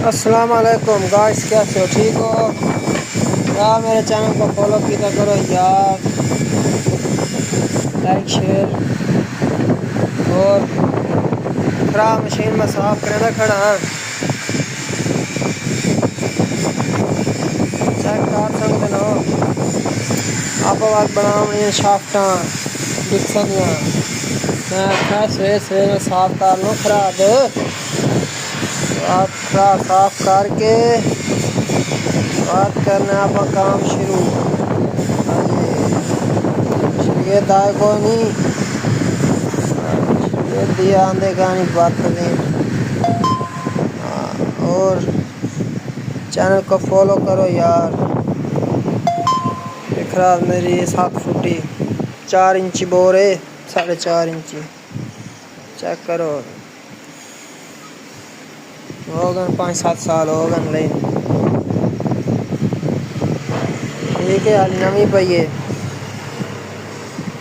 अस्सलाम वालेकुम गाइस, कैसे हो? ठीक हो यार? मेरे चैनल को फॉलो किया करो यार, लाइक शेयर। और खराब मशीन में साफ करना खड़ा चेक कर सकते हो आप। आवाज बनाओ शाफ्टा डिक्सन मैं आखा सवेरे सवेरे साफ कर लो खराब। आप खराब साफ करके बात करना आप काम शुरू। ये दाए को नहीं ये दिया आंधे गानी बात नहीं। और चैनल को फॉलो करो यार। खराब मेरी 7 फुटी 4 इंची बोर है, 4.5 इंची चेक करो। हो गए 5-7 साल हो गए। ठीक है, हाली नवी पई है।